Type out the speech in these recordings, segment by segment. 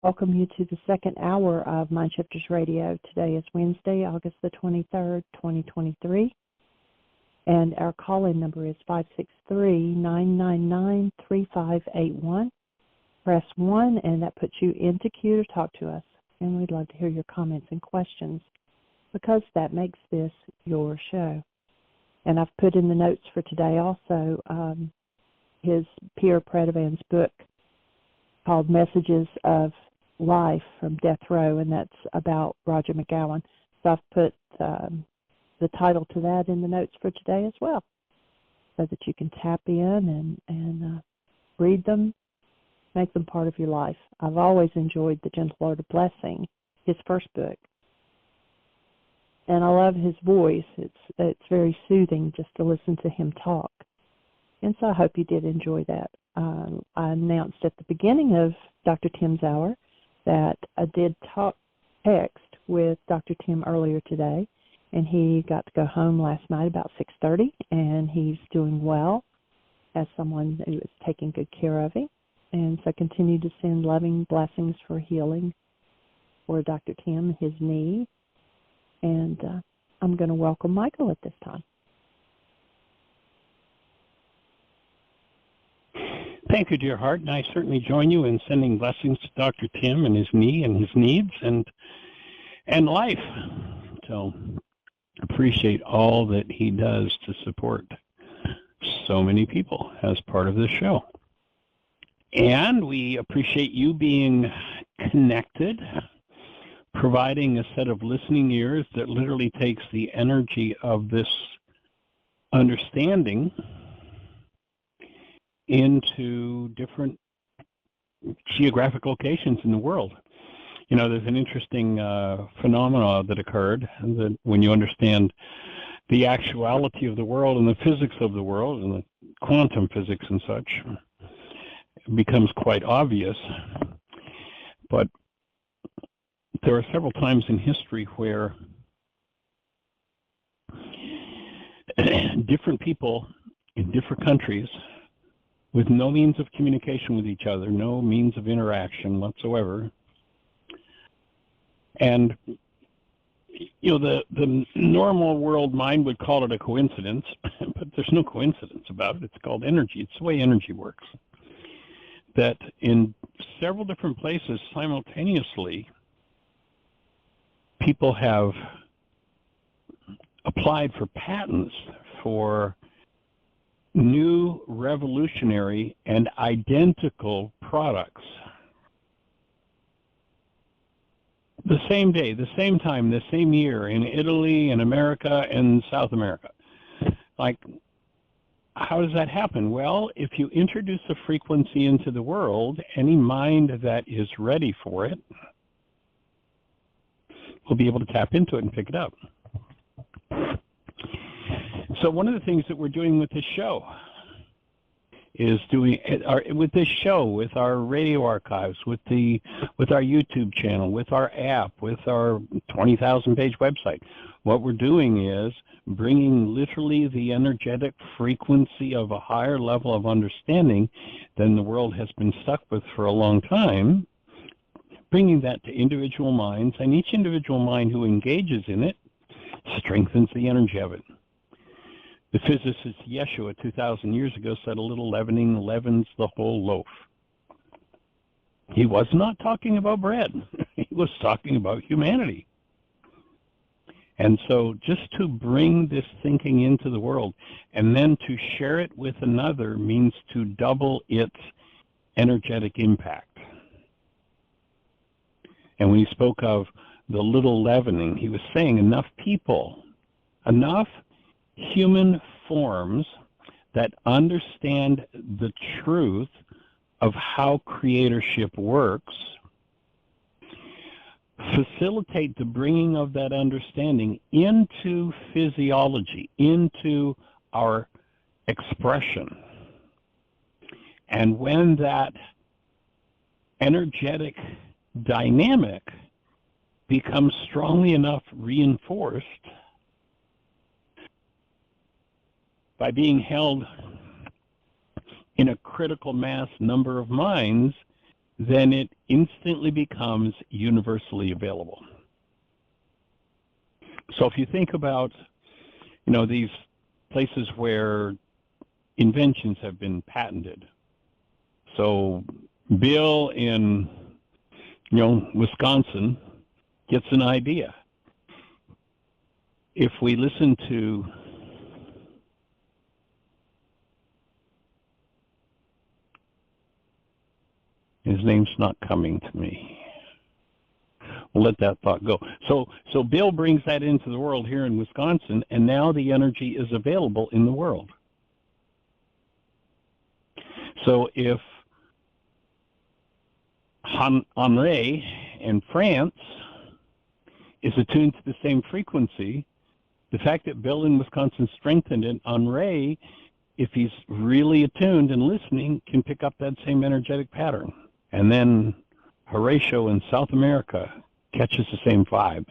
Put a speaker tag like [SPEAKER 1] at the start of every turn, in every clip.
[SPEAKER 1] Welcome you to the second hour of Mind Shifters Radio. Today is Wednesday, August the 23rd, 2023, and our call-in number is 563-999-3581. Press 1, and that puts you into queue to talk to us, and we'd love to hear your comments and questions because that makes this your show. And I've put in the notes for today also his Pierre Pradervand's book called Messages of Life from Death Row, and that's about Roger McGowan. So I've put the title to that in the notes for today as well, so that you can tap in and read them, make them part of your life. I've always enjoyed The Gentle Art of Blessing, his first book, and I love his voice. It's very soothing just to listen to him talk, and so I hope you did enjoy that. I announced at the beginning of Dr. Tim's hour that I did text with Dr. Tim earlier today, and he got to go home last night about 6:30, and he's doing well as someone who is taking good care of him. And so continue to send loving blessings for healing for Dr. Tim, his knee. And I'm going to welcome Michael at this time.
[SPEAKER 2] Thank you, dear heart, and I certainly join you in sending blessings to Dr. Tim and his knee and his needs and life. So appreciate all that he does to support so many people as part of this show. And we appreciate you being connected, providing a set of listening ears that literally takes the energy of this understanding into different geographic locations in the world. You know, there's an interesting phenomena that occurred that when you understand the actuality of the world and the physics of the world and the quantum physics and such, it becomes quite obvious. But there are several times in history where different people in different countries with no means of communication with each other, no means of interaction whatsoever. And, you know, the normal world mind would call it a coincidence, but there's no coincidence about it. It's called energy. It's the way energy works. That in several different places simultaneously, people have applied for patents for new, revolutionary, and identical products. The same day, the same time, the same year in Italy and America and South America. Like, how does that happen? Well, if you introduce a frequency into the world, any mind that is ready for it will be able to tap into it and pick it up. So one of the things that we're doing with this show is with our radio archives, with our YouTube channel, with our app, with our 20,000-page website. What we're doing is bringing literally the energetic frequency of a higher level of understanding than the world has been stuck with for a long time, bringing that to individual minds, and each individual mind who engages in it strengthens the energy of it. The physicist Yeshua 2,000 years ago said a little leavening leavens the whole loaf. He was not talking about bread. He was talking about humanity. And so just to bring this thinking into the world and then to share it with another means to double its energetic impact. And when he spoke of the little leavening, he was saying enough people, enough human forms that understand the truth of how creatorship works, facilitate the bringing of that understanding into physiology, into our expression. And when that energetic dynamic becomes strongly enough reinforced by being held in a critical mass number of minds, then it instantly becomes universally available. So if you think about, these places where inventions have been patented. So Bill in, Wisconsin gets an idea. If we listen to his name's not coming to me. We'll let that thought go. So Bill brings that into the world here in Wisconsin, and now the energy is available in the world. So if Henri in France is attuned to the same frequency, the fact that Bill in Wisconsin strengthened it, Henri, if he's really attuned and listening, can pick up that same energetic pattern. And then Horatio in South America catches the same vibe,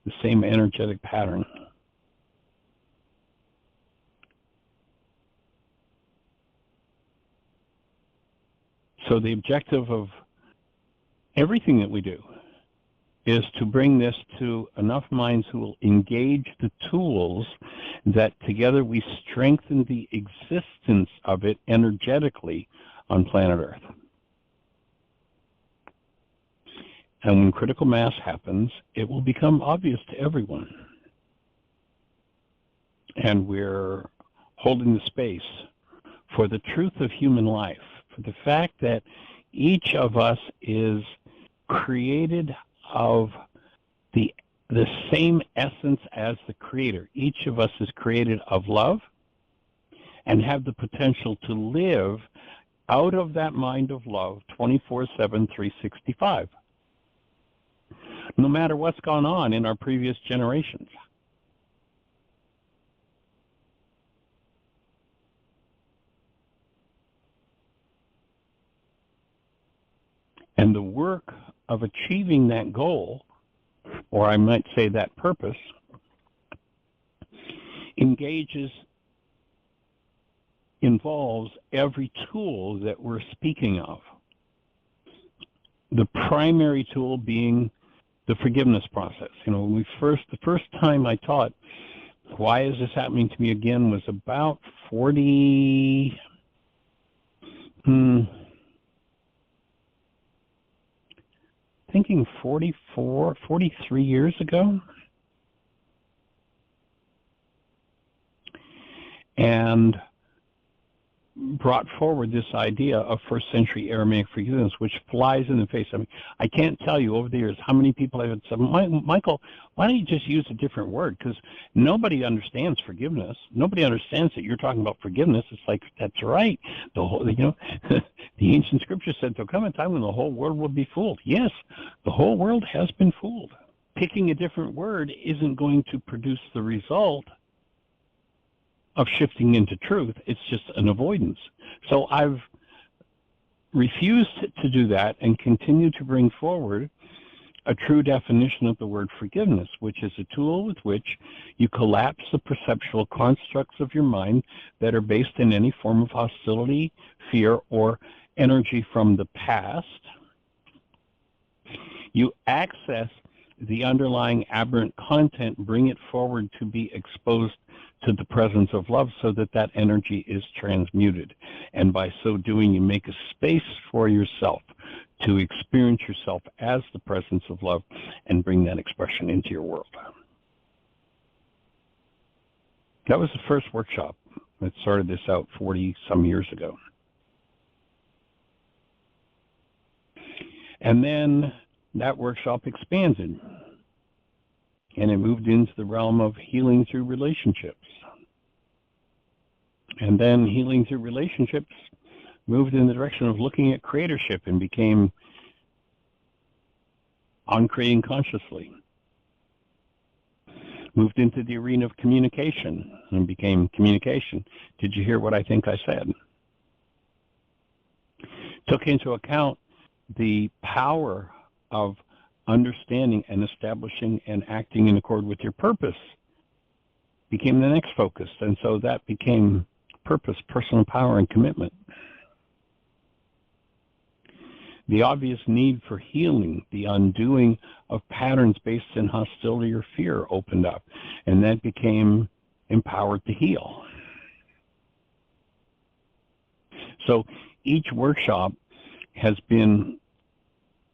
[SPEAKER 2] the same energetic pattern. So the objective of everything that we do is to bring this to enough minds who will engage the tools that together we strengthen the existence of it energetically on planet Earth. And when critical mass happens, it will become obvious to everyone. And we're holding the space for the truth of human life, for the fact that each of us is created of the same essence as the Creator. Each of us is created of love and have the potential to live out of that mind of love 24/7, 365. No matter what's gone on in our previous generations. And the work of achieving that goal, or I might say that purpose, involves every tool that we're speaking of. The primary tool being the forgiveness process. The first time I taught, why is this happening to me again, was about 43 years ago. And brought forward this idea of first century Aramaic forgiveness, which flies in the face. I mean, I can't tell you over the years how many people have said, Michael, why don't you just use a different word? Because nobody understands forgiveness. Nobody understands that you're talking about forgiveness. It's like, that's right. The whole, the ancient scripture said there'll come a time when the whole world will be fooled. Yes, the whole world has been fooled. Picking a different word isn't going to produce the result of shifting into truth. It's just an avoidance. So I've refused to do that and continue to bring forward a true definition of the word forgiveness, which is a tool with which you collapse the perceptual constructs of your mind that are based in any form of hostility, fear, or energy from the past. You access the underlying aberrant content, bring it forward to be exposed to the presence of love so that that energy is transmuted. And by so doing, you make a space for yourself to experience yourself as the presence of love and bring that expression into your world. That was the first workshop that started this out 40-some years ago. And then that workshop expanded, and it moved into the realm of healing through relationships. And then healing through relationships moved in the direction of looking at creatorship and became on creating consciously. Moved into the arena of communication and became communication. Did you hear what I think I said? Took into account the power of understanding and establishing and acting in accord with your purpose. Became the next focus. And so that became purpose, personal power, and commitment. The obvious need for healing, the undoing of patterns based in hostility or fear opened up, and that became empowered to heal. So each workshop has been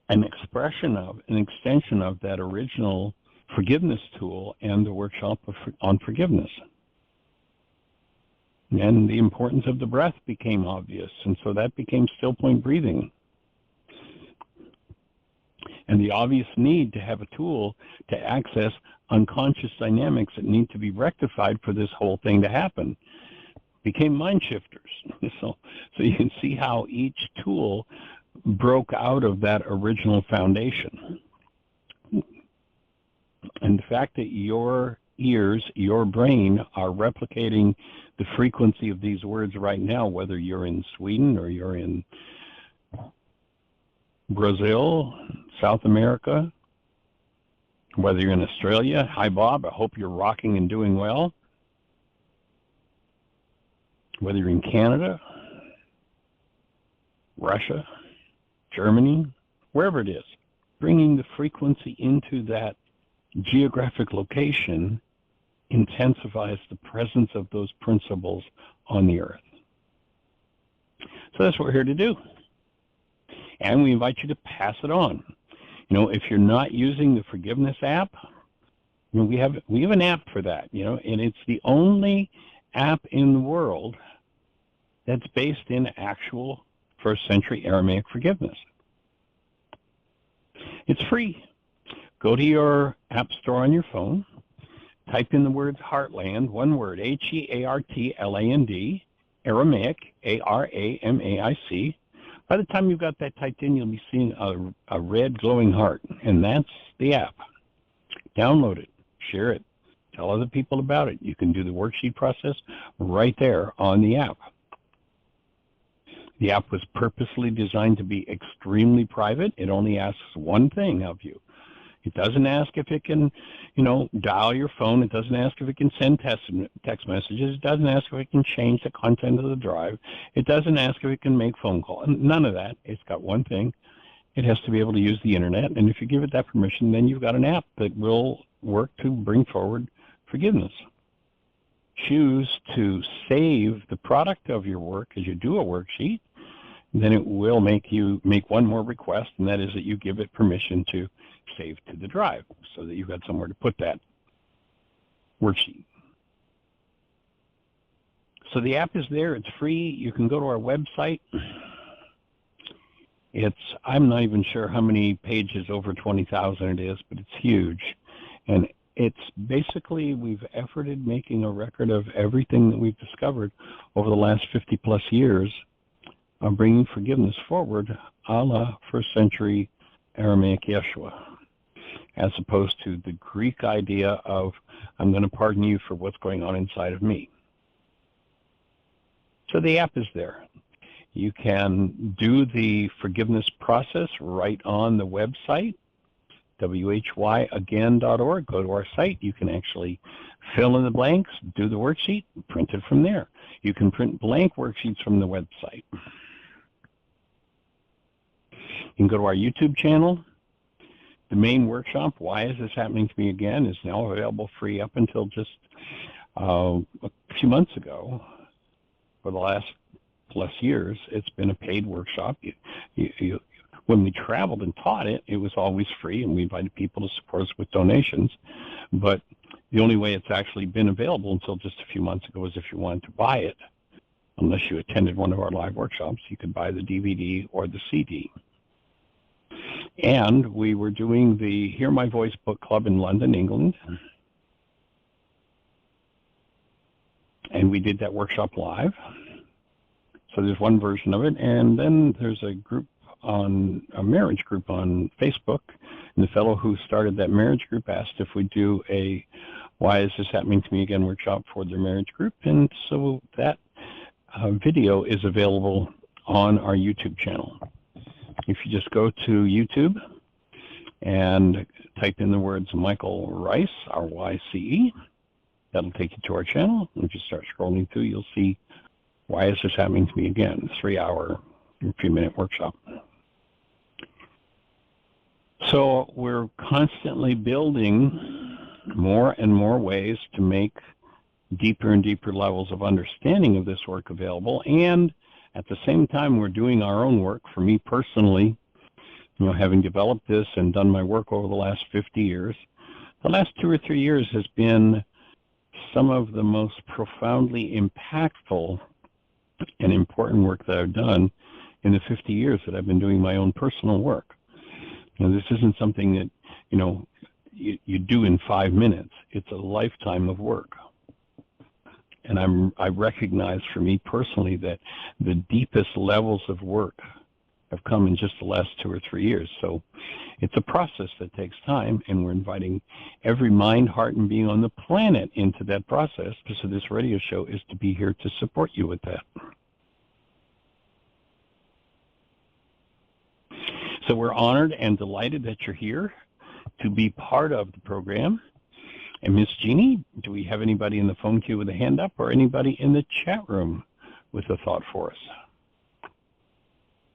[SPEAKER 2] an expression of, an extension of that original forgiveness tool and the workshop on forgiveness. And the importance of the breath became obvious, and so that became still point breathing. And the obvious need to have a tool to access unconscious dynamics that need to be rectified for this whole thing to happen became mind shifters. So you can see how each tool broke out of that original foundation. And the fact that your ears, your brain, are replicating the frequency of these words right now, whether you're in Sweden or you're in Brazil, South America, whether you're in Australia. Hi, Bob. I hope you're rocking and doing well. Whether you're in Canada, Russia, Germany, wherever it is, bringing the frequency into that geographic location intensifies the presence of those principles on the earth. So that's what we're here to do. And we invite you to pass it on. You know, if you're not using the forgiveness app, you know, we have an app for that, you know, and it's the only app in the world that's based in actual first century Aramaic forgiveness. It's free. Go to your app store on your phone, type in the words Heartland, one word, Heartland, Aramaic, Aramaic. By the time you've got that typed in, you'll be seeing a red glowing heart, and that's the app. Download it, share it, tell other people about it. You can do the worksheet process right there on the app. The app was purposely designed to be extremely private. It only asks one thing of you. It doesn't ask if it can, you know, dial your phone. It doesn't ask if it can send text messages. It doesn't ask if it can change the content of the drive. It doesn't ask if it can make phone calls. None of that. It's got one thing. It has to be able to use the internet. And if you give it that permission, then you've got an app that will work to bring forward forgiveness. Choose to save the product of your work as you do a worksheet. Then it will make you make one more request, and that is that you give it permission to save to the drive so that you've got somewhere to put that worksheet. So the app is there. It's free. You can go to our website. I'm not even sure how many pages, over 20,000 it is, but it's huge. And it's basically, we've efforted making a record of everything that we've discovered over the last 50 plus years of bringing forgiveness forward a la first century Aramaic Yeshua, as opposed to the Greek idea of, I'm going to pardon you for what's going on inside of me. So the app is there. You can do the forgiveness process right on the website, whyagain.org. Go to our site. You can actually fill in the blanks, do the worksheet, print it from there. You can print blank worksheets from the website. You can go to our YouTube channel. The main workshop, Why Is This Happening to Me Again, is now available free up until just a few months ago. For the last plus years, it's been a paid workshop. When we traveled and taught it, it was always free, and we invited people to support us with donations. But the only way it's actually been available until just a few months ago is if you wanted to buy it. Unless you attended one of our live workshops, you could buy the DVD or the CD. And we were doing the Hear My Voice book club in London, England. And we did that workshop live. So there's one version of it. And then there's a marriage group on Facebook. And the fellow who started that marriage group asked if we do a Why Is This Happening to Me Again workshop for their marriage group. And so that video is available on our YouTube channel. If you just go to YouTube and type in the words Michael Ryce, R-Y-C-E, that'll take you to our channel. If you start scrolling through, you'll see Why Is This Happening to Me Again, 3-hour, 3-minute workshop. So we're constantly building more and more ways to make deeper and deeper levels of understanding of this work available. And at the same time, we're doing our own work. For me personally, having developed this and done my work over the last 50 years, the last 2 or 3 years has been some of the most profoundly impactful and important work that I've done in the 50 years that I've been doing my own personal work. This isn't something that, you do in 5 minutes. It's a lifetime of work. And I recognize for me personally that the deepest levels of work have come in just the last 2 or 3 years. So it's a process that takes time, and we're inviting every mind, heart, and being on the planet into that process. So this radio show is to be here to support you with that. So we're honored and delighted that you're here to be part of the program. And Miss Jeanie, do we have anybody in the phone queue with a hand up, or anybody in the chat room with a thought for us?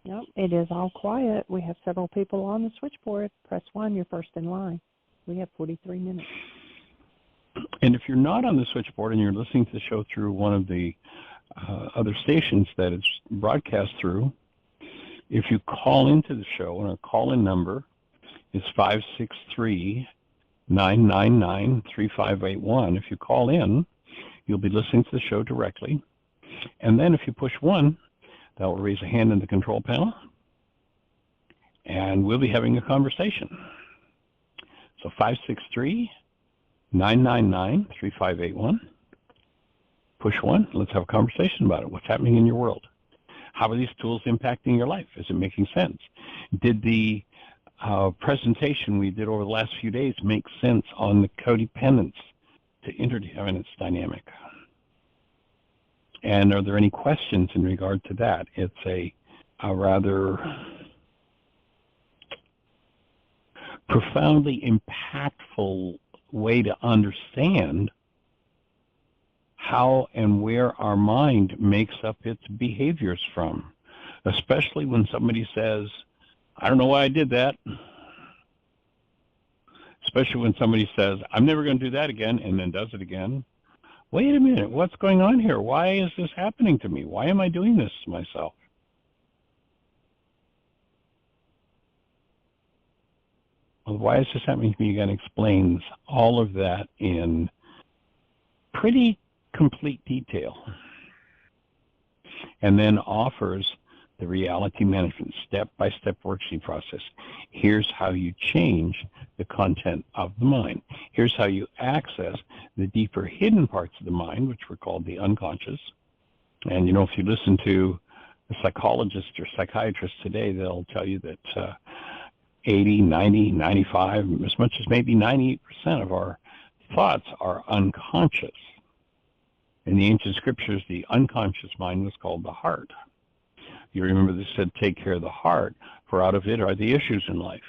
[SPEAKER 1] Nope, it is all quiet. We have several people on the switchboard. Press 1, you're first in line. We have 43 minutes.
[SPEAKER 2] And if you're not on the switchboard and you're listening to the show through one of the other stations that it's broadcast through, if you call into the show, and our call-in number is 563-999-3581. If you call in, you'll be listening to the show directly. And then if you push 1, that will raise a hand in the control panel, and we'll be having a conversation. So 563-999-3581. Push 1. Let's have a conversation about it. What's happening in your world? How are these tools impacting your life? Is it making sense? Did the presentation we did over the last few days make sense on the codependence to interdependence dynamic? And are there any questions in regard to that? It's a rather profoundly impactful way to understand how and where our mind makes up its behaviors from, especially when somebody says, I don't know why I did that. Especially when somebody says, I'm never going to do that again, and then does it again. Wait a minute, what's going on here? Why is this happening to me? Why am I doing this to myself? Well, why is this happening to me again explains all of that in pretty complete detail, and then offers the reality management step-by-step worksheet process. Here's how you change the content of the mind. Here's how you access the deeper hidden parts of the mind, which were called the unconscious. And if you listen to a psychologist or psychiatrist today, they'll tell you that 80, 90, 95, as much as maybe 98% of our thoughts are unconscious. In the ancient scriptures, the unconscious mind was called the heart. You remember they said, take care of the heart, for out of it are the issues in life.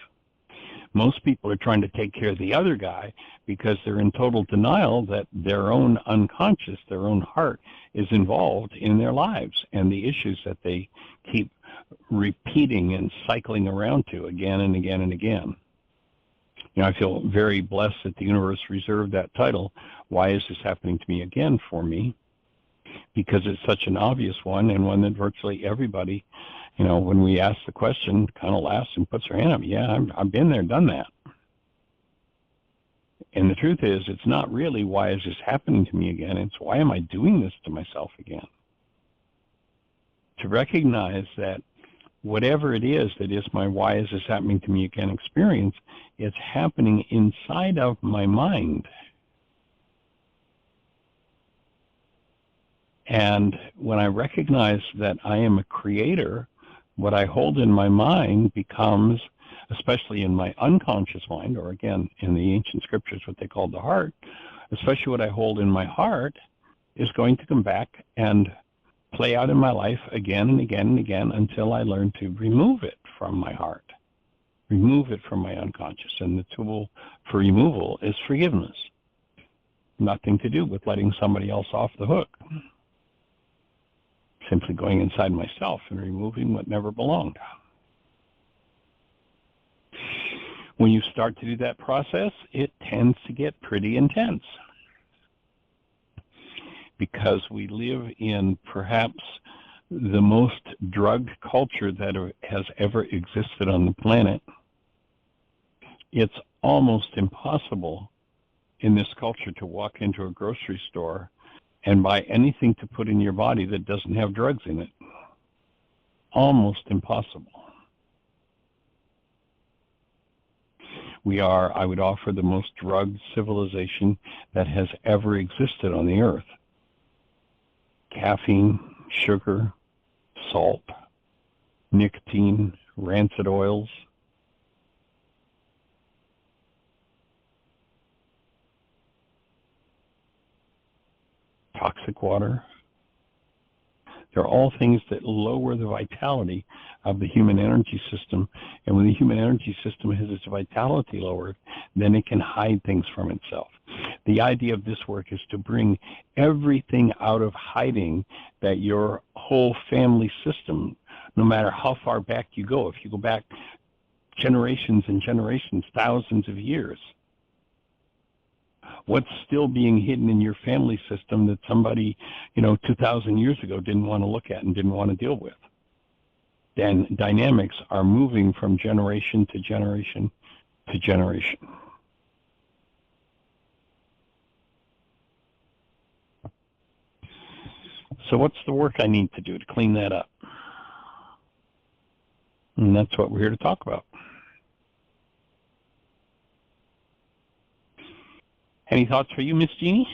[SPEAKER 2] Most people are trying to take care of the other guy because they're in total denial that their own unconscious, their own heart, is involved in their lives and the issues that they keep repeating and cycling around to again and again and again. I feel very blessed that the universe reserved that title, Why Is This Happening to Me Again, for me, because it's such an obvious one, and one that virtually everybody, when we ask the question, kind of laughs and puts their hand up. Yeah, I've been there, done that. And the truth is, it's not really why is this happening to me again, it's why am I doing this to myself again? To recognize that whatever it is that is my why is this happening to me again experience, it's happening inside of my mind. And when I recognize that I am a creator, what I hold in my mind becomes, especially in my unconscious mind, or again, in the ancient scriptures, what they called the heart, especially what I hold in my heart is going to come back and play out in my life again and again and again until I learn to remove it from my heart, remove it from my unconscious. And the tool for removal is forgiveness. Nothing to do with letting somebody else off the hook. Simply going inside myself and removing what never belonged. When you start to do that process, it tends to get pretty intense because we live in perhaps the most drugged culture that has ever existed on the planet. It's almost impossible in this culture to walk into a grocery store and buy anything to put in your body that doesn't have drugs in it. Almost impossible. We are, I would offer, the most drugged civilization that has ever existed on the earth. Caffeine, sugar, salt, nicotine, rancid oils. Toxic water. They're all things that lower the vitality of the human energy system. And when the human energy system has its vitality lowered, then it can hide things from itself. The idea of this work is to bring everything out of hiding that your whole family system, no matter how far back you go, if you go back generations and generations, thousands of years, what's still being hidden in your family system that somebody, 2,000 years ago didn't want to look at and didn't want to deal with? Then dynamics are moving from generation to generation to generation. So what's the work I need to do to clean that up? And that's what we're here to talk about. Any thoughts for you, Miss Jeanie?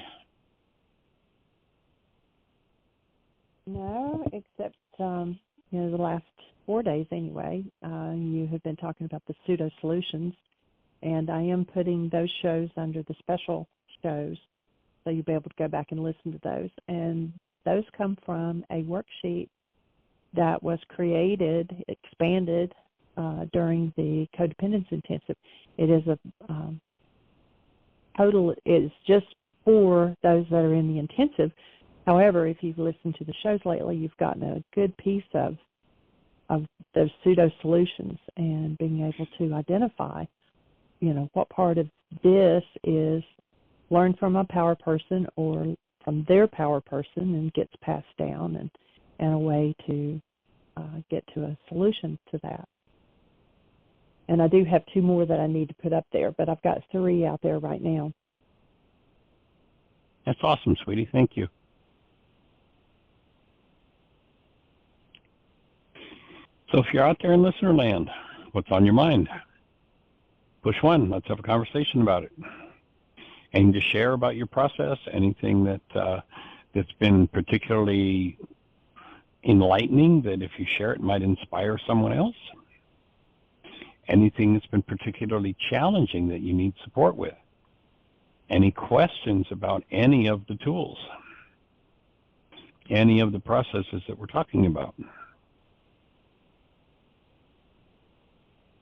[SPEAKER 1] No, except, the last 4 days anyway, you have been talking about the pseudo-solutions, and I am putting those shows under the special shows, so you'll be able to go back and listen to those. And those come from a worksheet that was created, expanded during the Codependence Intensive. It is a total is just for those that are in the intensive. However, if you've listened to the shows lately, you've gotten a good piece of those pseudo solutions and being able to identify, what part of this is learned from a power person or from their power person and gets passed down, and a way to get to a solution to that. And I do have 2 more that I need to put up there, but I've got 3 out there right now.
[SPEAKER 2] That's awesome, sweetie. Thank you. So if you're out there in listener land, what's on your mind? Push 1. Let's have a conversation about it. Anything to share about your process? Anything that's been particularly enlightening that if you share it might inspire someone else? Anything that's been particularly challenging that you need support with? Any questions about any of the tools? Any of the processes that we're talking about?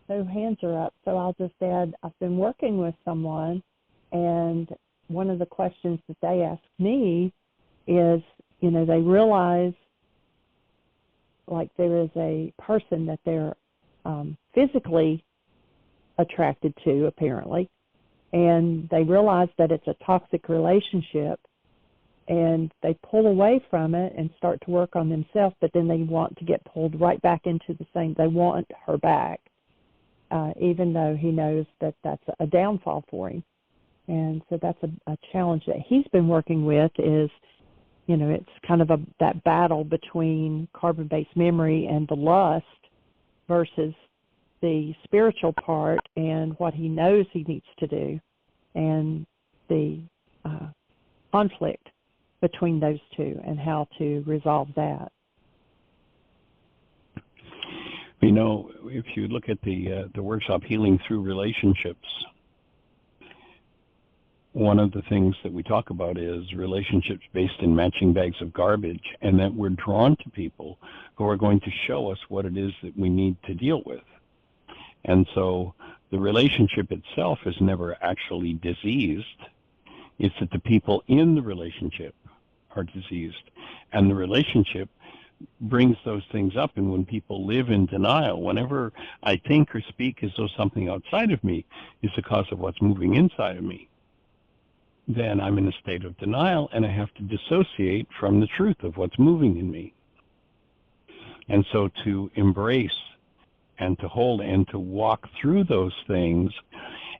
[SPEAKER 1] So hands are up. So I'll just add, I've been working with someone, and one of the questions that they ask me is, they realize like there is a person that they're physically attracted to, apparently, and they realize that it's a toxic relationship, and they pull away from it and start to work on themselves, but then they want to get pulled right back into the same. They want her back, even though he knows that that's a downfall for him. And so that's a challenge that he's been working with is, it's kind of that battle between carbon-based memory and the lust versus the spiritual part and what he knows he needs to do, and the conflict between those two and how to resolve that.
[SPEAKER 2] If you look at the workshop Healing Through Relationships, one of the things that we talk about is relationships based in matching bags of garbage, and that we're drawn to people who are going to show us what it is that we need to deal with. And so the relationship itself is never actually diseased. It's that the people in the relationship are diseased. And the relationship brings those things up. And when people live in denial, whenever I think or speak as though something outside of me is the cause of what's moving inside of me, then I'm in a state of denial, and I have to dissociate from the truth of what's moving in me. And so to embrace and to hold and to walk through those things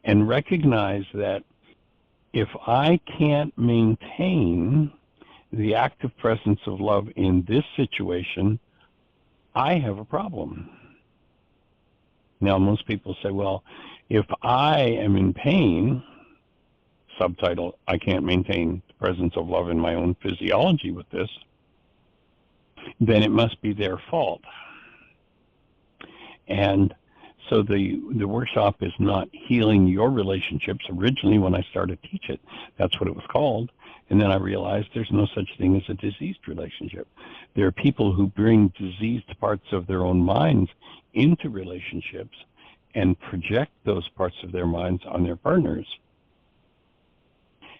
[SPEAKER 2] and recognize that if I can't maintain the active presence of love in this situation, I have a problem. Now, most people say, well, if I am in pain, subtitle, I can't maintain the presence of love in my own physiology with this, then it must be their fault. And so the workshop is not healing your relationships. Originally, when I started to teach it, that's what it was called. And then I realized there's no such thing as a diseased relationship. There are people who bring diseased parts of their own minds into relationships and project those parts of their minds on their partners.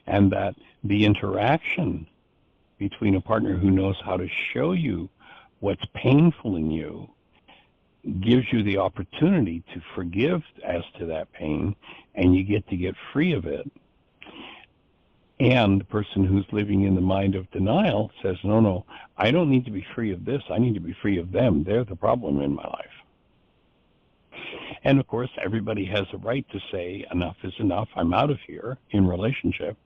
[SPEAKER 2] And that the interaction between a partner who knows how to show you what's painful in you gives you the opportunity to forgive as to that pain, and you get to get free of it. And the person who's living in the mind of denial says, no, I don't need to be free of this. I need to be free of them. They're the problem in my life. And of course, everybody has a right to say, enough is enough. I'm out of here in relationship.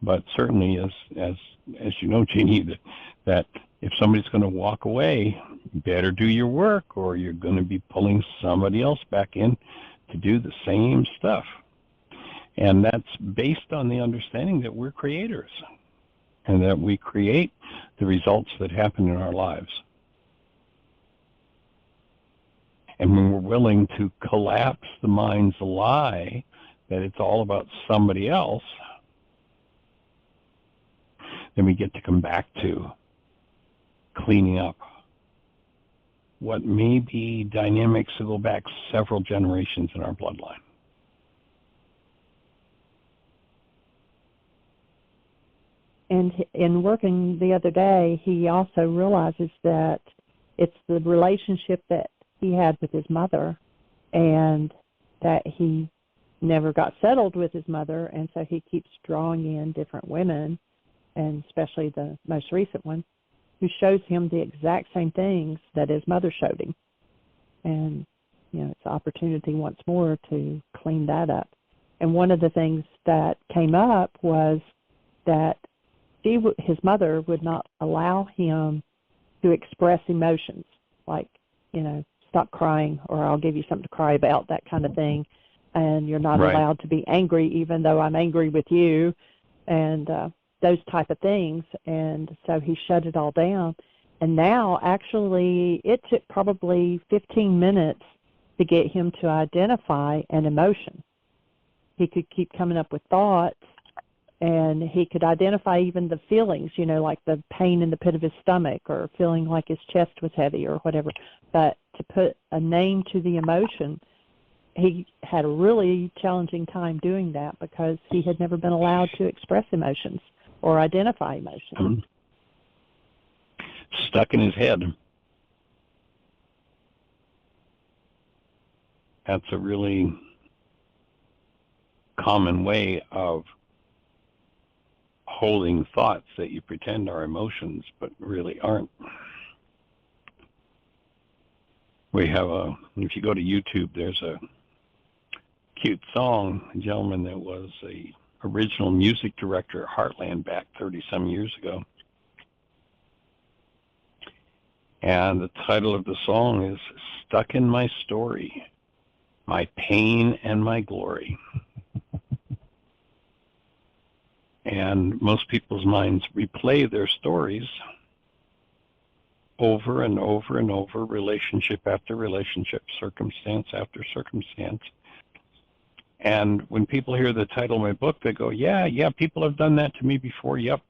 [SPEAKER 2] But certainly, as you know, Jeanie, that if somebody's going to walk away, you better do your work, or you're going to be pulling somebody else back in to do the same stuff. And that's based on the understanding that we're creators and that we create the results that happen in our lives. And when we're willing to collapse the mind's lie that it's all about somebody else, then we get to come back to cleaning up what may be dynamics that go back several generations in our bloodline.
[SPEAKER 1] And in working the other day, he also realizes that it's the relationship that he had with his mother, and that he never got settled with his mother, and so he keeps drawing in different women, and especially the most recent one, who shows him the exact same things that his mother showed him. And, it's an opportunity once more to clean that up. And one of the things that came up was that his mother would not allow him to express emotions, like, stop crying, or I'll give you something to cry about, that kind of thing. And you're not allowed to be angry, even though I'm angry with you, and those type of things. And so he shut it all down. And now, actually, it took probably 15 minutes to get him to identify an emotion. He could keep coming up with thoughts, and he could identify even the feelings, like the pain in the pit of his stomach, or feeling like his chest was heavy or whatever. But to put a name to the emotion, he had a really challenging time doing that because he had never been allowed to express emotions or identify emotions.
[SPEAKER 2] Stuck in his head. That's a really common way of holding thoughts that you pretend are emotions but really aren't. We have if you go to YouTube, there's a cute song, a gentleman that was a original music director at Heartland back 30-some years ago. And the title of the song is Stuck in My Story, My Pain and My Glory. And most people's minds replay their stories over and over and over, relationship after relationship, circumstance after circumstance. And when people hear the title of my book, they go, yeah, people have done that to me before. Yep,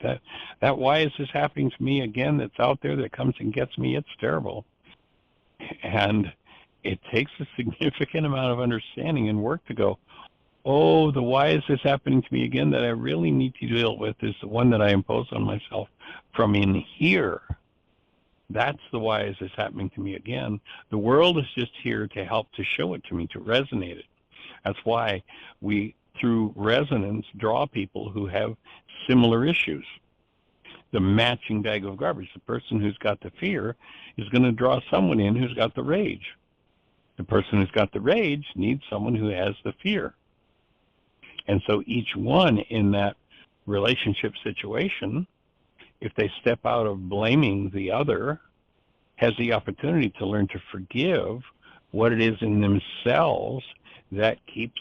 [SPEAKER 2] that why is this happening to me again that's out there that comes and gets me? It's terrible. And it takes a significant amount of understanding and work to go, oh, the why is this happening to me again that I really need to deal with is the one that I impose on myself from in here. That's the why is this happening to me again. The world is just here to help to show it to me, to resonate it. That's why we, through resonance, draw people who have similar issues. The matching bag of garbage. The person who's got the fear is going to draw someone in who's got the rage. The person who's got the rage needs someone who has the fear. And so each one in that relationship situation, if they step out of blaming the other, has the opportunity to learn to forgive what it is in themselves that keeps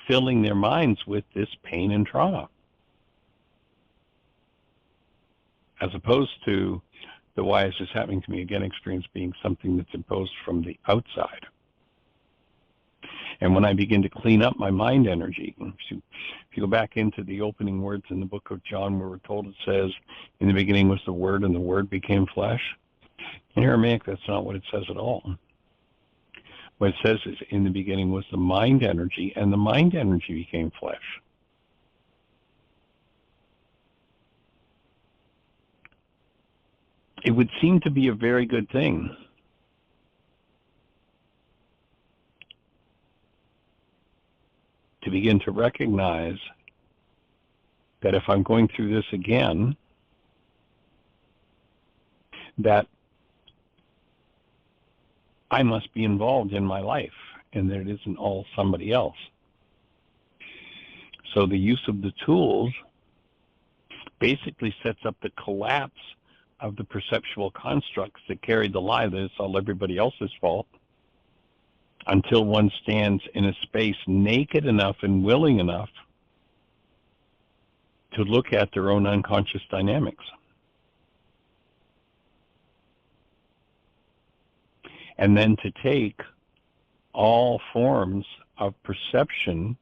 [SPEAKER 2] filling their minds with this pain and trauma. As opposed to the why is this happening to me again experience being something that's imposed from the outside. And when I begin to clean up my mind energy, if you go back into the opening words in the book of John where we're told it says, in the beginning was the Word and the Word became flesh. In Aramaic, that's not what it says at all. What it says is, in the beginning was the mind energy, and the mind energy became flesh. It would seem to be a very good thing to begin to recognize that if I'm going through this again, that I must be involved in my life and that it isn't all somebody else. So the use of the tools basically sets up the collapse of the perceptual constructs that carry the lie that it's all everybody else's fault, until one stands in a space naked enough and willing enough to look at their own unconscious dynamics. And then to take all forms of perception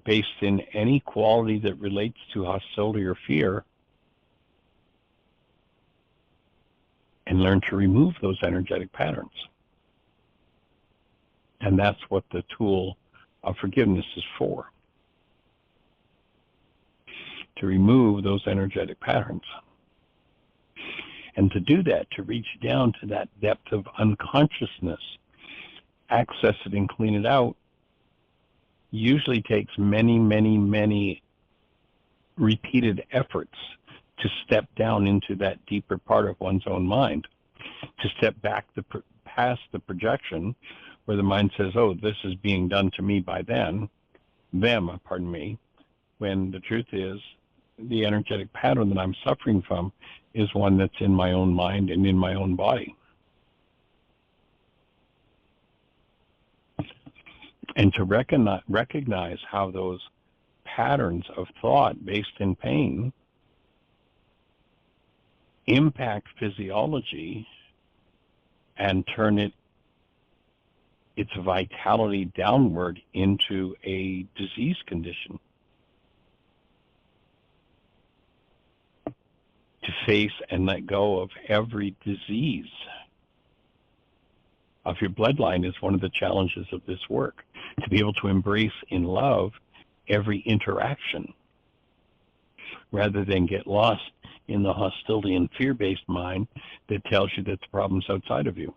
[SPEAKER 2] based in any quality that relates to hostility or fear and learn to remove those energetic patterns. And that's what the tool of forgiveness is for. To remove those energetic patterns. And to do that, to reach down to that depth of unconsciousness, access it and clean it out, usually takes many, many, many repeated efforts to step down into that deeper part of one's own mind, to step back past the projection where the mind says, oh, this is being done to me by them, when the truth is the energetic pattern that I'm suffering from is one that's in my own mind and in my own body. And to recognize how those patterns of thought based in pain impact physiology and turn its vitality downward into a disease condition. To face and let go of every disease of your bloodline is one of the challenges of this work. To be able to embrace in love every interaction rather than get lost in the hostility and fear-based mind that tells you that the problem's outside of you.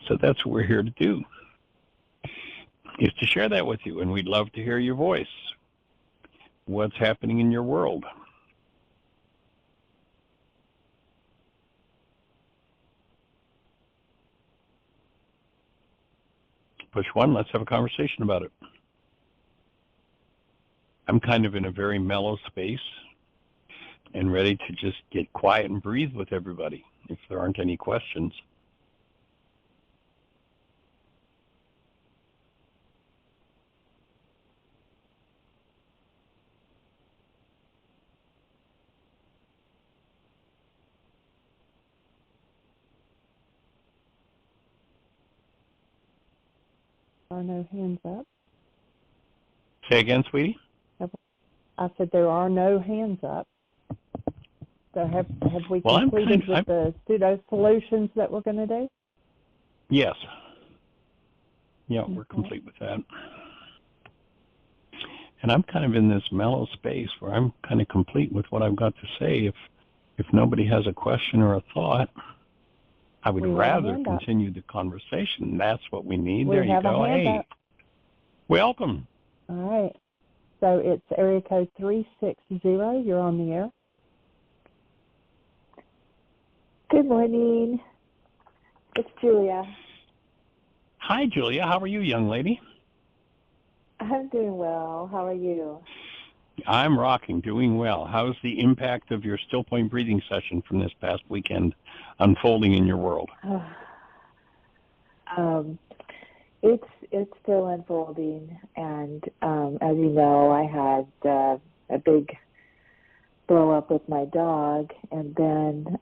[SPEAKER 2] So that's what we're here to do, is to share that with you, and we'd love to hear your voice. What's happening in your world? Push one, let's have a conversation about it. I'm kind of in a very mellow space and ready to just get quiet and breathe with everybody if there aren't any questions.
[SPEAKER 1] There are no hands up.
[SPEAKER 2] Say again, sweetie?
[SPEAKER 1] I said there are no hands up. So have we completed with the pseudo solutions that we're going to do?
[SPEAKER 2] Yes. Yeah, we're complete with that. And I'm kind of in this mellow space where I'm kind of complete with what I've got to say. If nobody has a question or a thought, I would rather continue the conversation. That's what we need. There you go. Hey, welcome.
[SPEAKER 1] All right. So it's area code 360. You're on the air.
[SPEAKER 3] Good morning. It's Julia.
[SPEAKER 2] Hi, Julia. How are you, young lady?
[SPEAKER 3] I'm doing well. How are you?
[SPEAKER 2] I'm rocking, doing well. How's the impact of your still point breathing session from this past weekend unfolding in your world?
[SPEAKER 3] It's still unfolding, and as you know, I had a big blow up with my dog, and then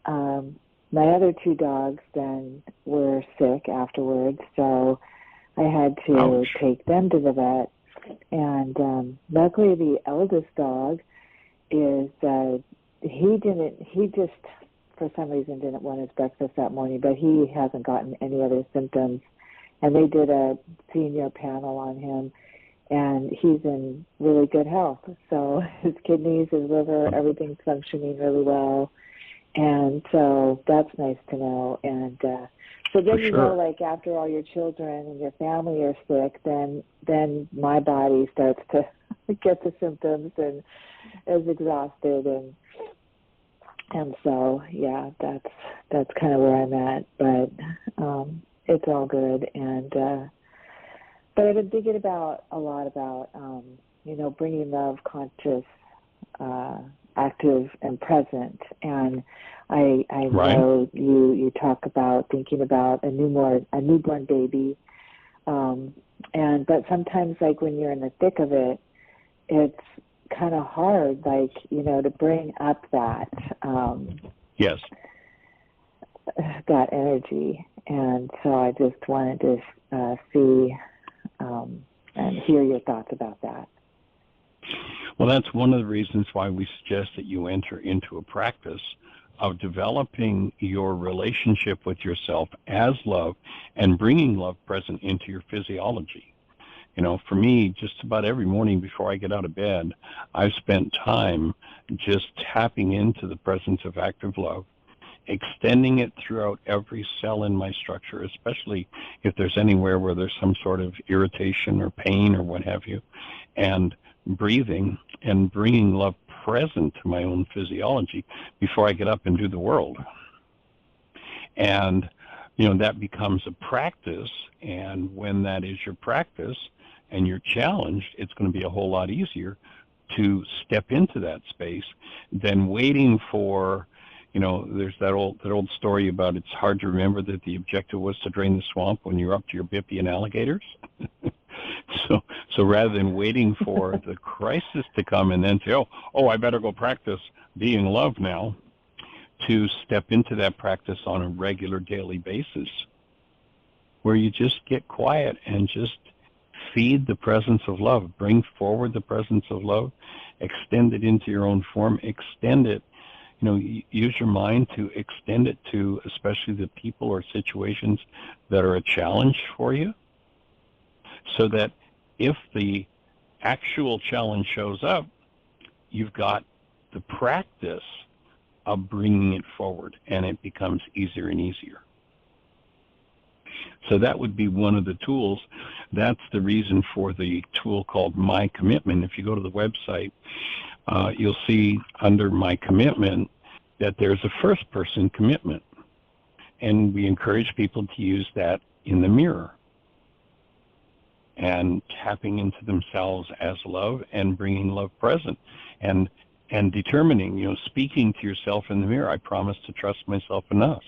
[SPEAKER 3] my other two dogs then were sick afterwards, so I had to take them to the vet. And luckily, the eldest dog is he just for some reason didn't want his breakfast that morning, but he hasn't gotten any other symptoms. And they did a senior panel on him, and he's in really good health. So his kidneys, his liver, everything's functioning really well. And so that's nice to know. And so then you know, like after all your children and your family are sick, then my body starts to get the symptoms and is exhausted, and so yeah, that's kind of where I'm at. But it's all good, and but I've been thinking a lot about bringing love, conscious, active, and present. And I know you talk about thinking about a newborn baby, but sometimes, like when you're in the thick of it, it's kind of hard, like to bring up that
[SPEAKER 2] yes,
[SPEAKER 3] that energy. And so I just wanted to see and hear your thoughts about that.
[SPEAKER 2] Well, that's one of the reasons why we suggest that you enter into a practice of developing your relationship with yourself as love and bringing love present into your physiology. For me, just about every morning before I get out of bed, I've spent time just tapping into the presence of active love, extending it throughout every cell in my structure, especially if there's anywhere where there's some sort of irritation or pain or what have you, and breathing and bringing love present to my own physiology before I get up and do the world. And, that becomes a practice, and when that is your practice and you're challenged, it's going to be a whole lot easier to step into that space than waiting for, there's that old story about it's hard to remember that the objective was to drain the swamp when you're up to your bippy and alligators. So rather than waiting for the crisis to come and then say, I better go practice being love now, to step into that practice on a regular daily basis, where you just get quiet and just feed the presence of love, bring forward the presence of love, extend it into your own form, extend it, use your mind to extend it to especially the people or situations that are a challenge for you, so that if the actual challenge shows up, you've got the practice of bringing it forward, and it becomes easier and easier. So that would be one of the tools. That's the reason for the tool called My Commitment. If you go to the website, you'll see under My Commitment that there's a first-person commitment, and we encourage people to use that in the mirror, and tapping into themselves as love and bringing love present, and determining, speaking to yourself in the mirror, I promise to trust myself enough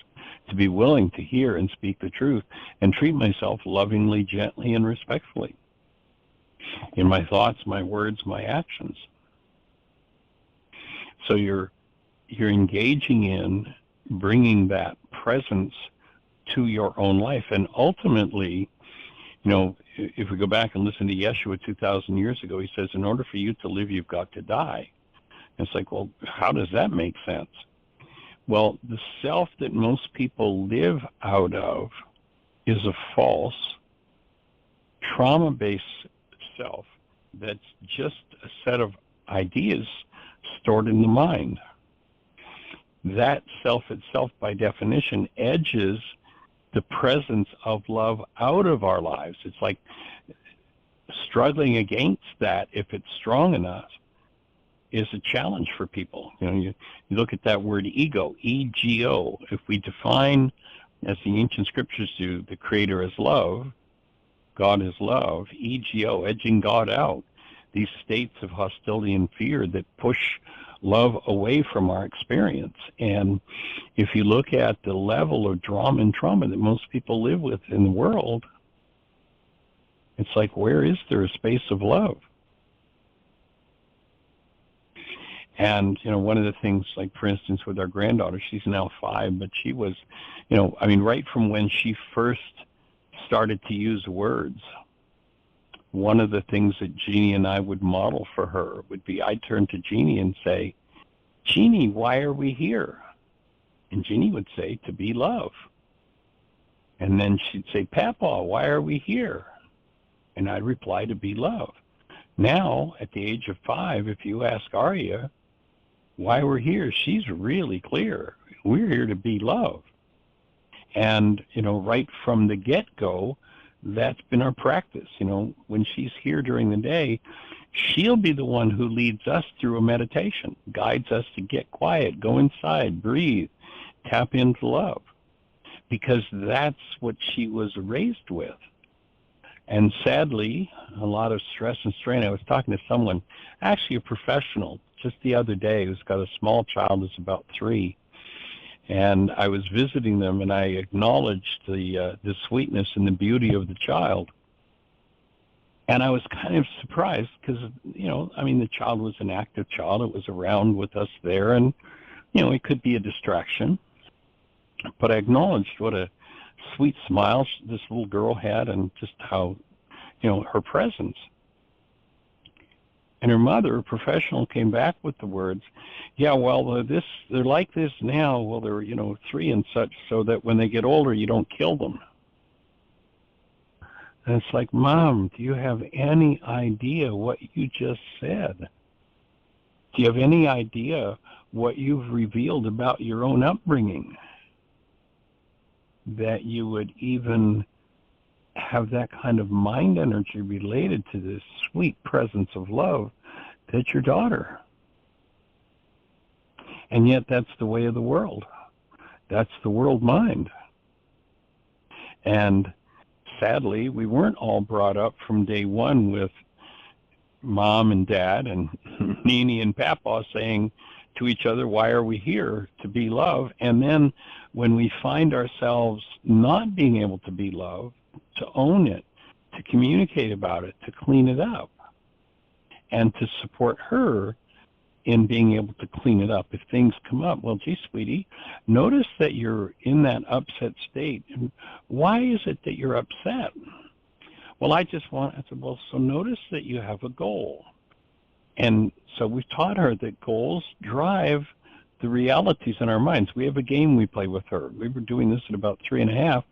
[SPEAKER 2] to be willing to hear and speak the truth and treat myself lovingly, gently, and respectfully in my thoughts, my words, my actions. So you're engaging in bringing that presence to your own life. And ultimately, if we go back and listen to Yeshua 2,000 years ago, he says, in order for you to live, you've got to die. And it's like, well, how does that make sense? Well, the self that most people live out of is a false, trauma-based self that's just a set of ideas stored in the mind. That self itself, by definition, edges the presence of love out of our lives. It's like struggling against that, if it's strong enough, is a challenge for people. You look at that word ego, ego. If we define, as the ancient scriptures do, the Creator as love, God is love, ego, edging God out, these states of hostility and fear that push love away from our experience. And if you look at the level of drama and trauma that most people live with in the world, it's like, where is there a space of love? And, one of the things, like, for instance, with our granddaughter, she's now 5, but she was, right from when she first started to use words, one of the things that Jeanie and I would model for her would be, I'd turn to Jeanie and say, Jeanie, why are we here? And Jeanie would say, to be love. And then she'd say, Papa, why are we here? And I'd reply, to be love. Now, at the age of 5, if you ask Arya why we're here, she's really clear. We're here to be love. And, right from the get-go, that's been our practice. When she's here during the day, she'll be the one who leads us through a meditation, guides us to get quiet, go inside, breathe, tap into love, because that's what she was raised with. And sadly, a lot of stress and strain. I was talking to someone, actually a professional, just the other day, who's got a small child that's about 3. And I was visiting them, and I acknowledged the sweetness and the beauty of the child. And I was kind of surprised because, the child was an active child. It was around with us there, and, it could be a distraction. But I acknowledged what a sweet smile this little girl had, and just how, her presence. And her mother, a professional, came back with the words, yeah, well, they're like this now. Well, they're, 3 and such, so that when they get older, you don't kill them. And it's like, Mom, do you have any idea what you just said? Do you have any idea what you've revealed about your own upbringing? That you would even have that kind of mind energy related to this sweet presence of love that's your daughter. And yet that's the way of the world. That's the world mind. And sadly, we weren't all brought up from day one with Mom and Dad and Nini and Papa saying to each other, why are we here? To be love. And then when we find ourselves not being able to be love, to own it, to communicate about it, to clean it up, and to support her in being able to clean it up. If things come up, well, gee, sweetie, notice that you're in that upset state. And why is it that you're upset? Well, I said, well, so notice that you have a goal. And so we've taught her that goals drive the realities in our minds. We have a game we play with her. We were doing this at about 3.5,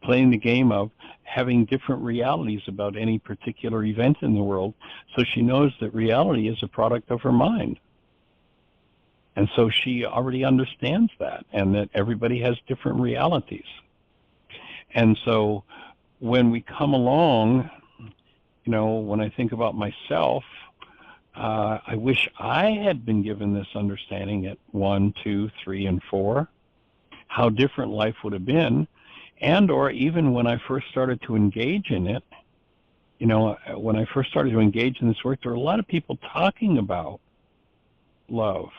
[SPEAKER 2] playing the game of having different realities about any particular event in the world, so she knows that reality is a product of her mind. And so she already understands that, and that everybody has different realities. And so when we come along, when I think about myself, I wish I had been given this understanding at 1, 2, 3, and 4, how different life would have been. And or even when I first started to engage in it, when I first started to engage in this work, there were a lot of people talking about love.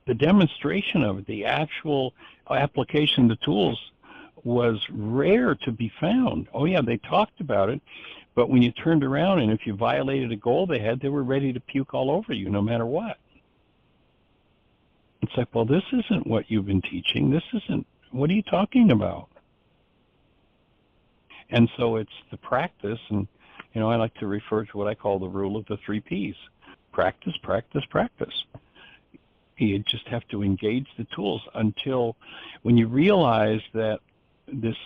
[SPEAKER 2] The demonstration of it, the actual application of the tools, was rare to be found. Oh yeah, they talked about it, but when you turned around and if you violated a goal they had, they were ready to puke all over you no matter what. It's like, well, this isn't what you've been teaching. This isn't, what are you talking about? And so it's the practice, and I like to refer to what I call the rule of the 3 Ps. Practice, practice, practice. You just have to engage the tools until when you realize that this,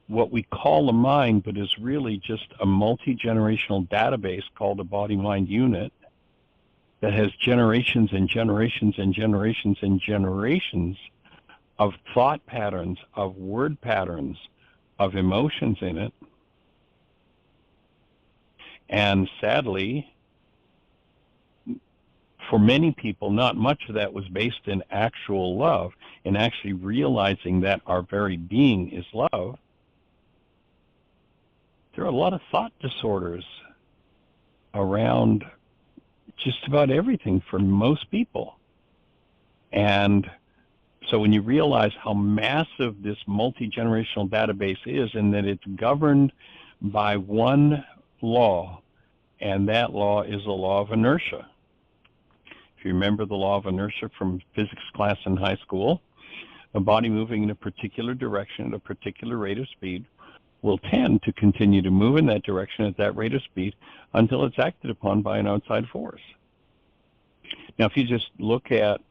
[SPEAKER 2] what we call a mind, but is really just a multi-generational database called a body-mind unit, that has generations and generations and generations and generations of thought patterns, of word patterns, of emotions in it. And sadly, for many people, not much of that was based in actual love, in actually realizing that our very being is love. There are a lot of thought disorders around just about everything for most people. And so when you realize how massive this multi-generational database is, and that it's governed by one law, and that law is the law of inertia. If you remember the law of inertia from physics class in high school, a body moving in a particular direction at a particular rate of speed will tend to continue to move in that direction at that rate of speed until it's acted upon by an outside force. Now, if you just look at,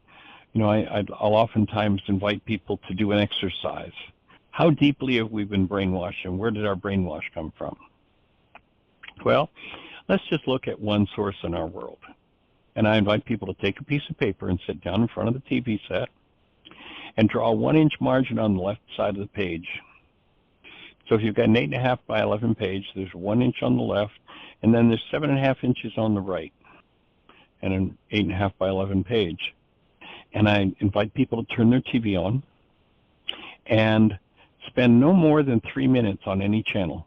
[SPEAKER 2] I'll oftentimes invite people to do an exercise. How deeply have we been brainwashed, and where did our brainwash come from? Well, let's just look at one source in our world. And I invite people to take a piece of paper and sit down in front of the TV set and draw a 1-inch margin on the left side of the page. So if you've got an 8.5 by 11 page, there's 1 inch on the left, and then there's 7.5 inches on the right, and an 8.5 by 11 page. And I invite people to turn their TV on and spend no more than 3 minutes on any channel,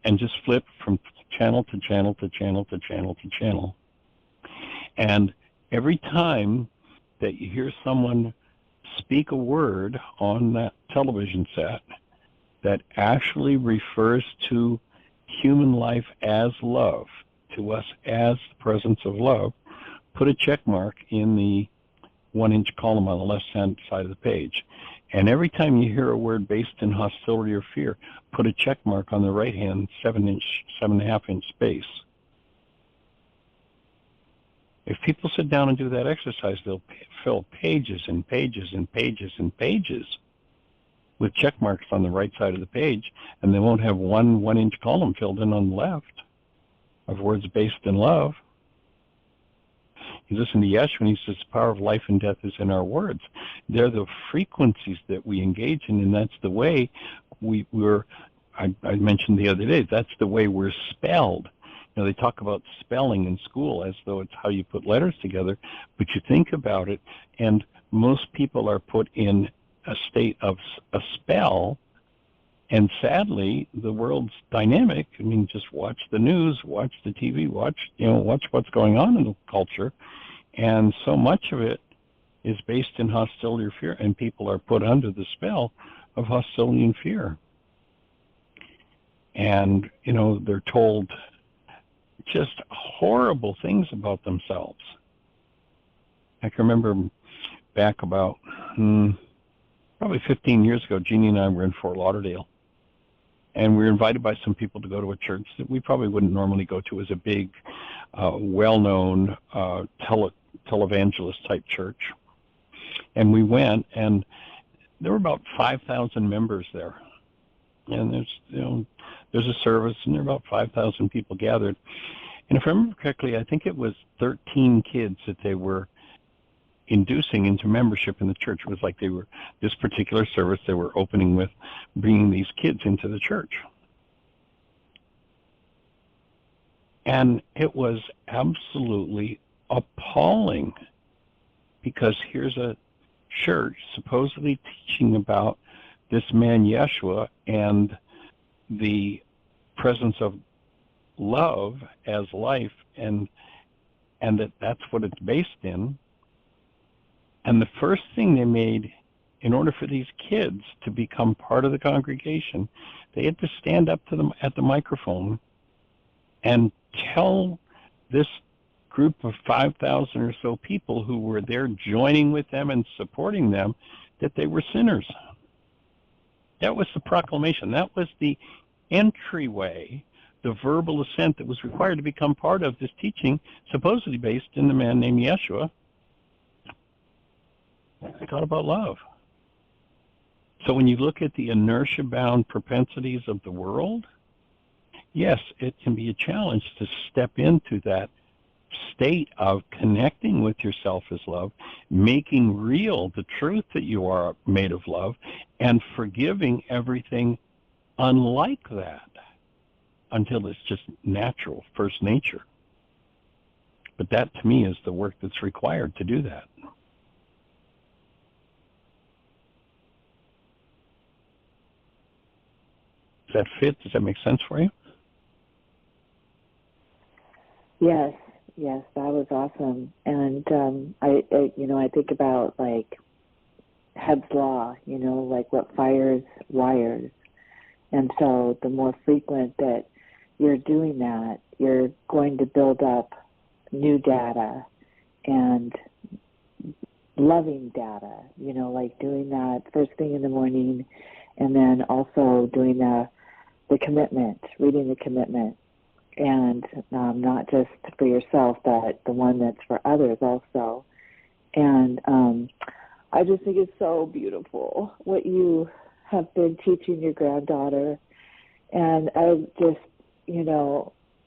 [SPEAKER 2] and just flip from channel to channel to channel to channel to channel. And every time that you hear someone speak a word on that television set that actually refers to human life as love, to us as the presence of love, put a check mark in the 1-inch column on the left-hand side of the page. And every time you hear a word based in hostility or fear, put a check mark on the right-hand 7.5-inch space. If people sit down and do that exercise, they'll fill pages and pages and pages and pages with check marks on the right side of the page, and they won't have one 1-inch column filled in on the left of words based in love. You listen to Yeshua, and he says the power of life and death is in our words. They're the frequencies that we engage in, and that's the way I mentioned the other day, that's the way we're spelled. They talk about spelling in school as though it's how you put letters together, but you think about it, and most people are put in a state of a spell, and sadly, the world's dynamic. I mean, just watch the news, watch the TV, watch what's going on in the culture, and so much of it is based in hostility or fear, and people are put under the spell of hostility and fear. And, they're told just horrible things about themselves. I can remember back about probably 15 years ago, Jeanie and I were in Fort Lauderdale, and we were invited by some people to go to a church that we probably wouldn't normally go to as a big, well-known televangelist type church. And we went, and there were about 5,000 members there. And there's a service, and there are about 5,000 people gathered. And if I remember correctly, I think it was 13 kids that they were inducing into membership in the church. It was like this particular service they were opening with bringing these kids into the church. And it was absolutely appalling, because here's a church supposedly teaching about this man Yeshua and the presence of love as life, and that's what it's based in. And the first thing they made, in order for these kids to become part of the congregation, they had to stand up to them at the microphone and tell this group of 5,000 or so people who were there joining with them and supporting them that they were sinners. That was the proclamation. That was the entryway, the verbal assent that was required to become part of this teaching, supposedly based in the man named Yeshua. I thought about love. So when you look at the inertia-bound propensities of the world, yes, it can be a challenge to step into that state of connecting with yourself as love, making real the truth that you are made of love, and forgiving everything unlike that until it's just natural, first nature. But that, to me, is the work that's required to do that. Does that fit? Does that make sense for you?
[SPEAKER 3] Yes, that was awesome. And I think about like Hebb's law, like what fires wires. And so the more frequent that you're doing that, you're going to build up new data and loving data, like doing that first thing in the morning, and then also doing the commitment, reading the commitment, and not just for yourself, but the one that's for others also. And I just think it's so beautiful what you have been teaching your granddaughter. And I just,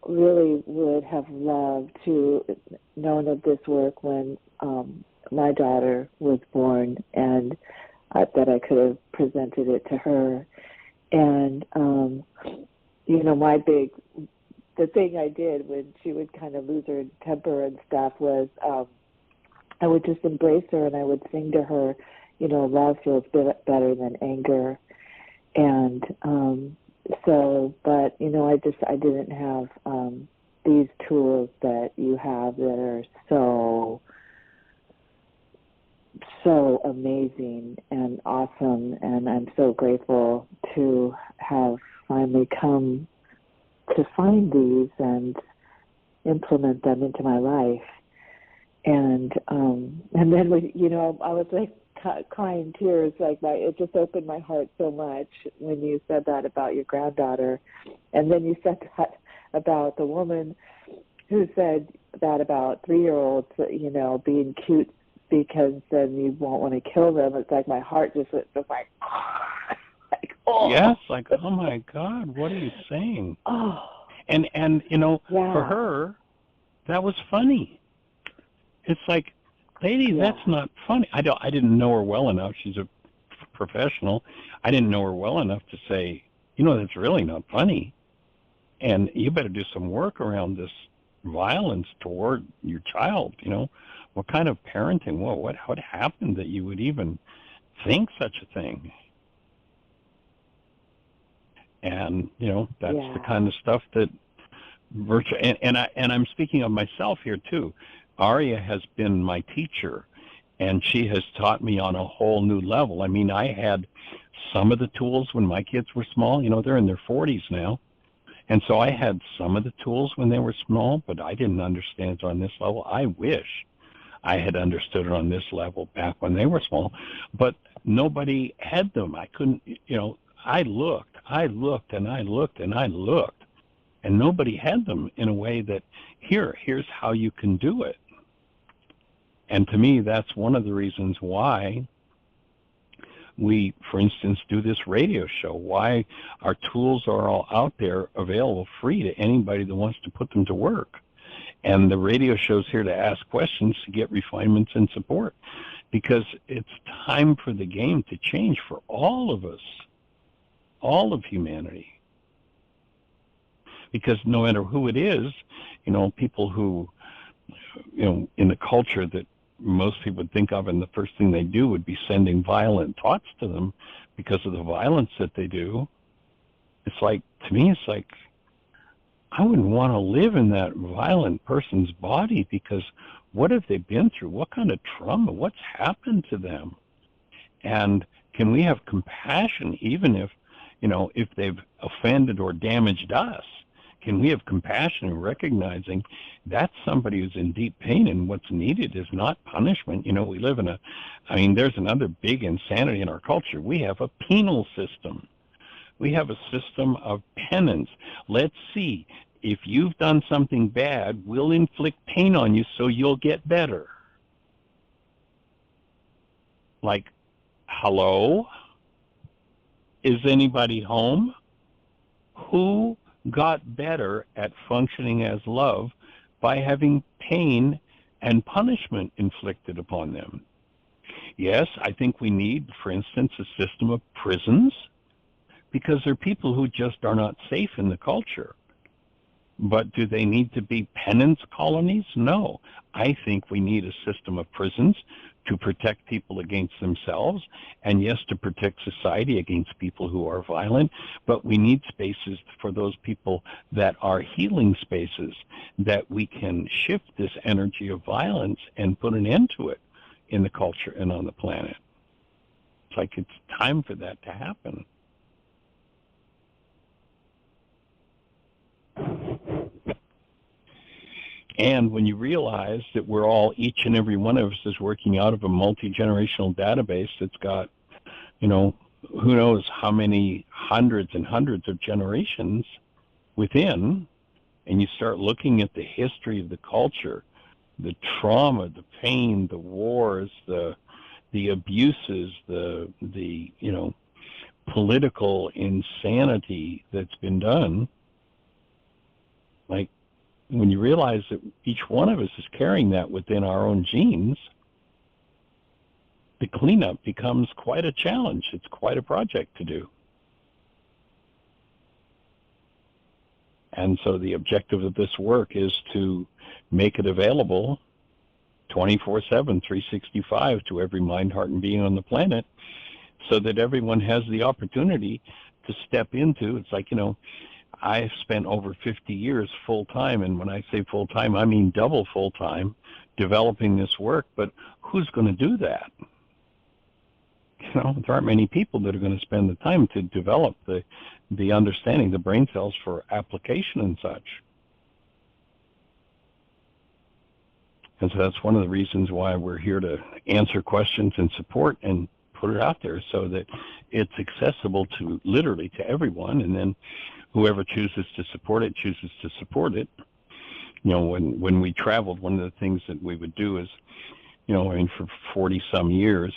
[SPEAKER 3] really would have loved to known of this work when my daughter was born, and that I could have presented it to her. And, the thing I did when she would kind of lose her temper and stuff was I would just embrace her and I would sing to her, love feels better than anger. And but, I didn't have these tools that you have that are so amazing and awesome, and I'm so grateful to have finally come to find these and implement them into my life. And then I was like crying tears, like it just opened my heart so much when you said that about your granddaughter, and then you said that about the woman who said that about 3-year-olds, being cute because then you won't want to kill them. It's like my heart just went like, oh.
[SPEAKER 2] Yes, like, oh my God, what are you saying?
[SPEAKER 3] Oh.
[SPEAKER 2] And for her, that was funny. It's like, lady, that's not funny. I didn't know her well enough. She's a professional. I didn't know her well enough to say, that's really not funny. And you better do some work around this violence toward your child. What kind of parenting? What happened that you would even think such a thing? And that's the kind of stuff that and I'm speaking of myself here too. Aria has been my teacher, and she has taught me on a whole new level. I mean, I had some of the tools when my kids were small. They're in their 40s now. And so I had some of the tools when they were small, but I didn't understand it on this level. I wish I had understood it on this level back when they were small, but nobody had them. I couldn't, I looked, and I looked, and nobody had them in a way that, here's how you can do it. And to me, that's one of the reasons why we, for instance, do this radio show, why our tools are all out there available free to anybody that wants to put them to work. And the radio show's here to ask questions, to get refinements and support, because it's time for the game to change for all of us, all of humanity. Because no matter who it is, people who, in the culture that most people would think of, and the first thing they do would be sending violent thoughts to them because of the violence that they do. It's like, to me, it's like, I wouldn't want to live in that violent person's body, because what have they been through? What kind of trauma? What's happened to them? And can we have compassion even if they've offended or damaged us? Can we have compassion in recognizing that's somebody who's in deep pain, and what's needed is not punishment? We live in there's another big insanity in our culture. We have a penal system. We have a system of penance. Let's see, if you've done something bad, we'll inflict pain on you so you'll get better. Like, hello? Is anybody home? Who got better at functioning as love by having pain and punishment inflicted upon them. Yes, I think we need, for instance, a system of prisons, because there are people who just are not safe in the culture. But do they need to be penance colonies? No. I think we need a system of prisons to protect people against themselves, and yes, to protect society against people who are violent, but we need spaces for those people that are healing spaces, that we can shift this energy of violence and put an end to it in the culture and on the planet. It's like it's time for that to happen. And when you realize that we're all, each and every one of us is working out of a multi-generational database that's got, you know, who knows how many hundreds and hundreds of generations within, and you start looking at the history of the culture, the trauma, the pain, the wars, the abuses, the you know, political insanity that's been done, like, when you realize that each one of us is carrying that within our own genes, the cleanup becomes quite a challenge. It's quite a project to do. And so the objective of this work is to make it available 24/7, 365 to every mind, heart, and being on the planet, so that everyone has the opportunity to step into, it's like, you know, I've spent over 50 years full-time, and when I say full-time, I mean double full-time, developing this work, but who's going to do that? You know, there aren't many people that are going to spend the time to develop the understanding, the brain cells for application and such. And so that's one of the reasons why we're here, to answer questions and support and put it out there so that it's accessible to literally to everyone, and then whoever chooses to support it chooses to support it. You know, when we traveled, one of the things that we would do is, you know, I mean, for 40 some years,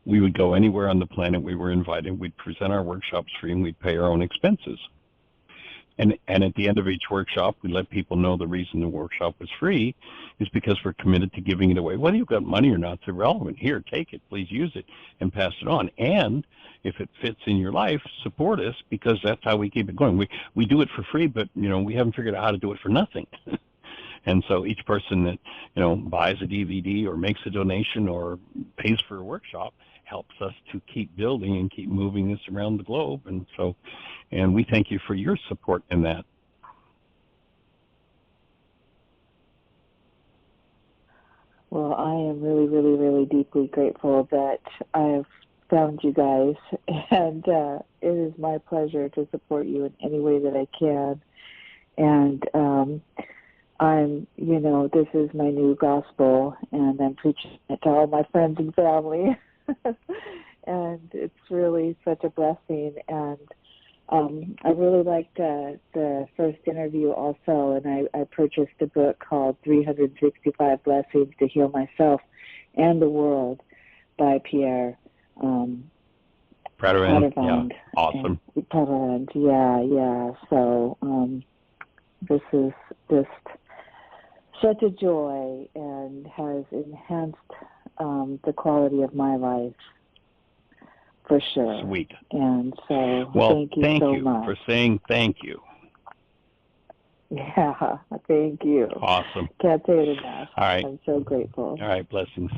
[SPEAKER 2] we would go anywhere on the planet we were invited. We'd present our workshops free, and we'd pay our own expenses. And at the end of each workshop, we let people know the reason the workshop was free is because we're committed to giving it away. Whether you've got money or not, it's irrelevant. Here, take it, please use it, and pass it on. And if it fits in your life, support us, because that's how we keep it going. We do it for free, but, you know, we haven't figured out how to do it for nothing. And so each person that, you know, buys a DVD or makes a donation or pays for a workshop helps us to keep building and keep moving this around the globe. And so, and we thank you for your support in that.
[SPEAKER 3] Well, I am really, really, really deeply grateful that I've found you guys, and it is my pleasure to support you in any way that I can. And I'm, you know, this is my new gospel, and I'm preaching it to all my friends and family. And it's really such a blessing. And I really liked the first interview also, and I purchased a book called 365 Blessings to Heal Myself and the World by Pierre Pradervand.
[SPEAKER 2] Yeah, awesome.
[SPEAKER 3] Pradervand, yeah. So this is just such a joy, and has enhanced the quality of my life, for sure.
[SPEAKER 2] Sweet.
[SPEAKER 3] And so,
[SPEAKER 2] well,
[SPEAKER 3] thank you so much
[SPEAKER 2] for saying thank you.
[SPEAKER 3] Yeah, thank you.
[SPEAKER 2] Awesome.
[SPEAKER 3] Can't say it enough.
[SPEAKER 2] All right.
[SPEAKER 3] I'm so grateful.
[SPEAKER 2] All right, blessings.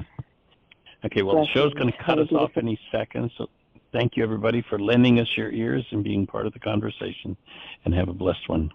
[SPEAKER 2] Okay, well,
[SPEAKER 3] Blessings.
[SPEAKER 2] The show's going to cut us off any second, so thank you, everybody, for lending us your ears and being part of the conversation, and have a blessed one.